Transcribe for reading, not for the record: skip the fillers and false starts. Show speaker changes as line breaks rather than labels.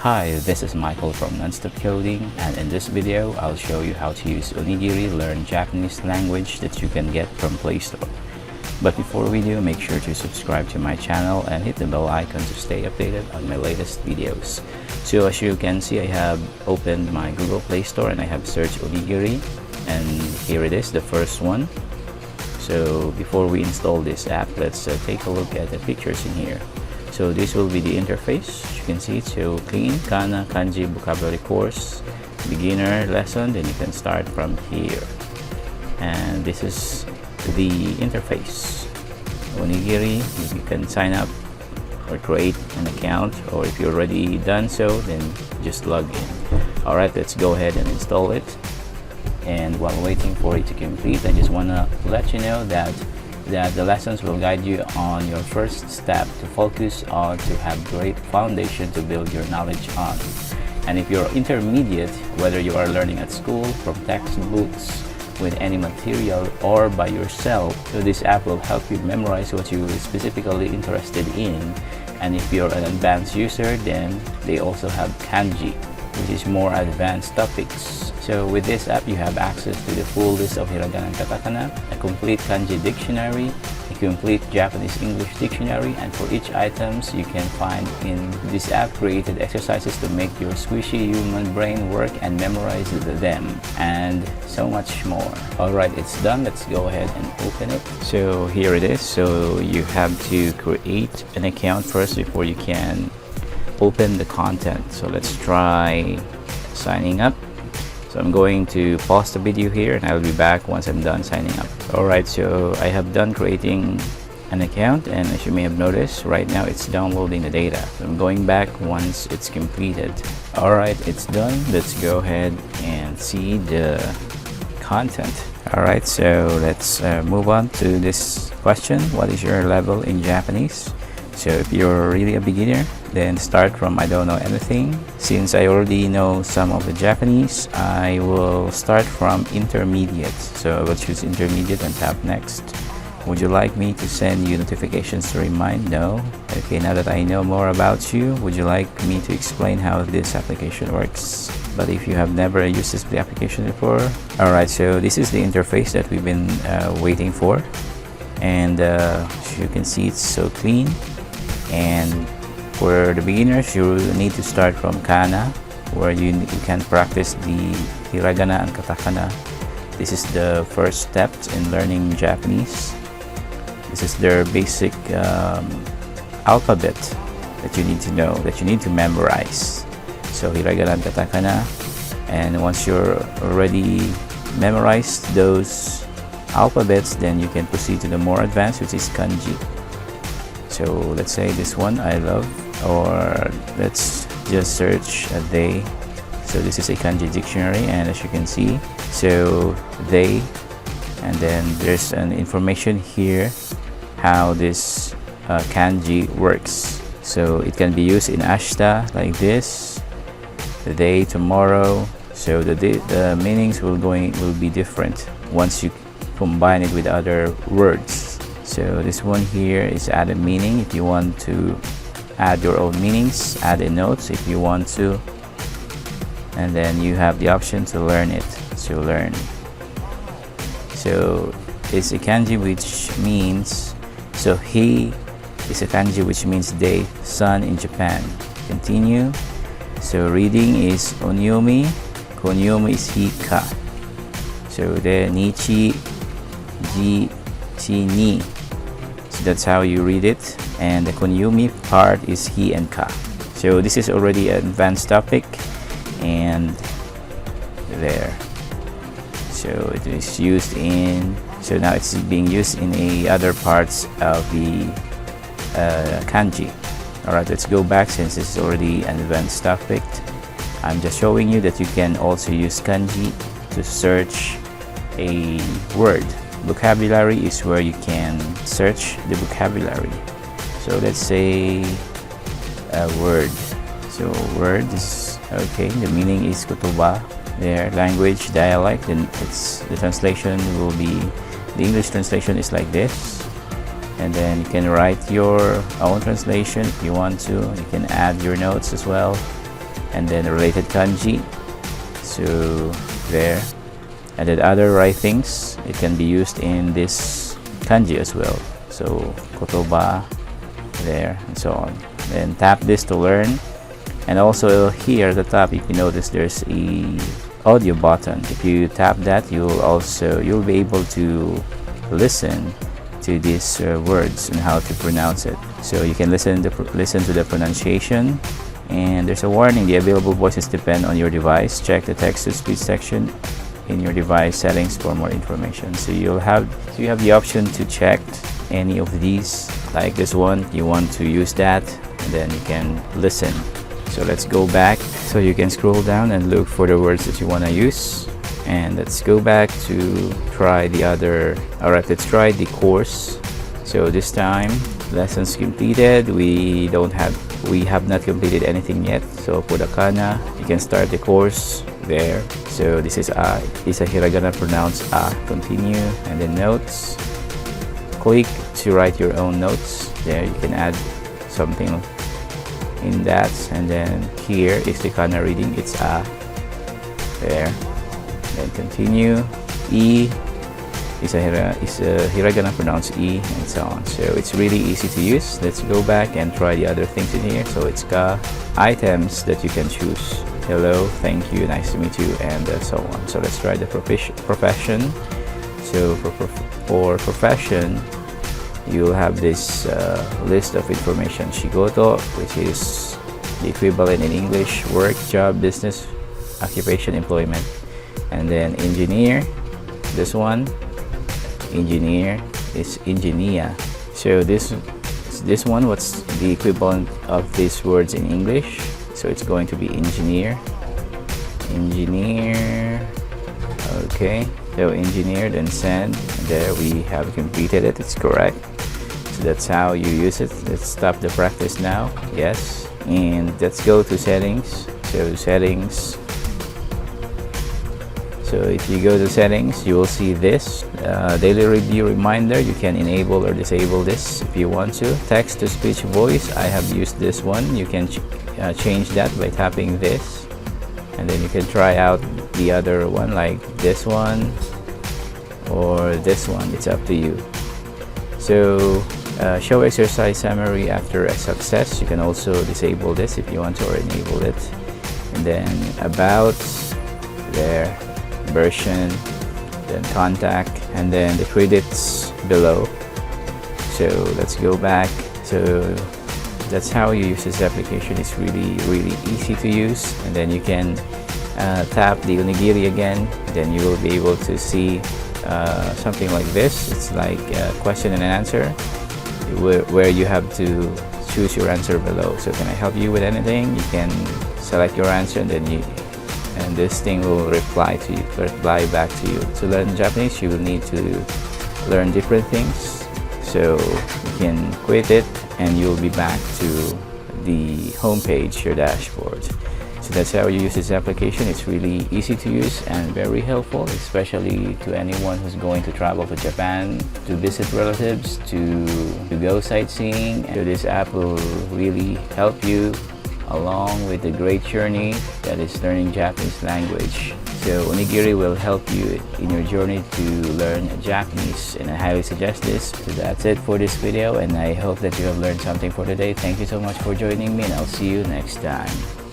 Hi, this is Michael from Nonstop Coding, and in this video, I'll show you how to use Onigiri learn Japanese language that you can get from Play Store. But before we do, make sure to subscribe to my channel and hit the bell icon to stay updated on my latest videos. So as you can see, I have opened my Google Play Store and I have searched Onigiri, and here it is, the first one. So before we install this app, let's take a look at the pictures in here. So this will be the interface. As you can see, it's so clean. Kana, Kanji, vocabulary course, beginner lesson. Then you can start from here. And this is the interface. Onigiri, you can sign up or create an account, or if you're already done so, then just log in. Alright, let's go ahead and install it. And while waiting for it to complete, I just want to let you know that the lessons will guide you on your first step to focus on to have great foundation to build your knowledge on. And if you're intermediate, whether you are learning at school, from textbooks, with any material, or by yourself, so this app will help you memorize what you're specifically interested in. And if you're an advanced user, then they also have kanji, which is more advanced topics. So with this app, you have access to the full list of hiragana and katakana, a complete kanji dictionary, a complete Japanese-English dictionary, and for each items you can find in this app created exercises to make your squishy human brain work and memorize them, and so much more. Alright, it's done. Let's go ahead and open it. So here it is. So you have to create an account first before you can open the content. So let's try signing up. So I'm going to pause the video here and I'll be back once I'm done signing up. Alright, so I have done creating an account, and as you may have noticed, right now it's downloading the data. So I'm going back once it's completed. Alright, it's done. Let's go ahead and see the content. Alright, so let's move on to this question. What is your level in Japanese? So if you're really a beginner, then start from I don't know anything. Since I already know some of the Japanese, I will start from intermediate. So I will choose intermediate and tap next. Would you like me to send you notifications to remind? No. Okay, now that I know more about you, would you like me to explain how this application works? But if you have never used this application before, alright, so this is the interface that we've been waiting for. And as you can see, it's so clean. And for the beginners, you need to start from kana, where you can practice the hiragana and katakana. This is the first step in learning Japanese. This is their basic alphabet that you need to know, that you need to memorize. So hiragana and katakana. And once you're already memorized those alphabets, then you can proceed to the more advanced, which is kanji. So let's say this one I love, or let's just search a day. So this is a kanji dictionary, and as you can see, so they, and then there's an information here how this kanji works. So it can be used in ashita like this, the day, tomorrow. So the meanings will be different once you combine it with other words. So this one here is add a meaning. If you want to add your own meanings, add a notes if you want to, and then you have the option to learn it. So learn. So it's a kanji which means, so he is a kanji which means day, sun in Japan. Continue. So reading is onyomi, konyomi is hika. So the nichi, ji, chi, ni. So that's how you read it. And the konyomi part is he and ka. So this is already an advanced topic, and there. So it is used in, so now it's being used in other parts of the kanji. Alright, let's go back since this is already an advanced topic. I'm just showing you that you can also use kanji to search a word. Vocabulary is where you can search the vocabulary. So let's say a word. So word is okay. The meaning is kutuba. There, language, dialect. Then the translation will be, the English translation is like this. and then you can write your own translation if you want to. You can add your notes as well. and then related kanji. So there. And then other writings, it can be used in this kanji as well. So kotoba there and so on. Then tap this to learn. And also here at the top, if you notice, there's a audio button. If you tap that, you'll be able to listen to these words and how to pronounce it. So you can listen to the pronunciation. And there's a warning: the available voices depend on your device. Check the text-to-speech section in your device settings for more information. So you have the option to check any of these, like this one. You want to use that, and then you can listen. So let's go back. So you can scroll down and look for the words that you want to use. And let's go back to try the other. Alright, let's try the course. So this time, lessons completed. We have not completed anything yet. So for the kana, you can start the course there. So this is a hiragana pronounced a. Continue, and then notes. Click to write your own notes. There you can add something in that, and then here is the kana reading. It's a. There. Then continue. E is a hiragana pronounced E, and so on. So it's really easy to use. Let's go back and try the other things in here. So it's ka, items that you can choose. Hello, thank you, nice to meet you, and so on. So let's try the profession. So for profession, you'll have this list of information. Shigoto, which is the equivalent in English: work, job, business, occupation, employment. And then engineer, this one, engineer is engineer. So this one, what's the equivalent of these words in English? So it's going to be engineer. Okay, so engineer, then send. There we have completed it. It's correct. So that's how you use it. Let's stop the practice now. Yes, and let's go to settings. So settings. So if you go to settings, you will see this daily review reminder. You can enable or disable this if you want to. Text to speech voice, I have used this one. You can change that by tapping this, and then you can try out the other one, like this one or this one. It's up to you. So show exercise summary after a success. You can also disable this if you want to, or enable it. And then about there, version, then contact, and then the credits below. So let's go back. So that's how you use this application. It's really easy to use. And then you can tap the onigiri again, then you will be able to see something like this. It's like a question and answer where you have to choose your answer below. So can I help you with anything? You can select your answer, and then this thing will reply back to you. To learn Japanese, you will need to learn different things. So you can quit it, and you'll be back to the home page, your dashboard. So that's how you use this application. It's really easy to use and very helpful, especially to anyone who's going to travel to Japan to visit relatives, to go sightseeing. So this app will really help you along with the great journey that is learning Japanese language. So onigiri will help you in your journey to learn Japanese, and I highly suggest this. So that's it for this video, and I hope that you have learned something for today. Thank you so much for joining me, and I'll see you next time.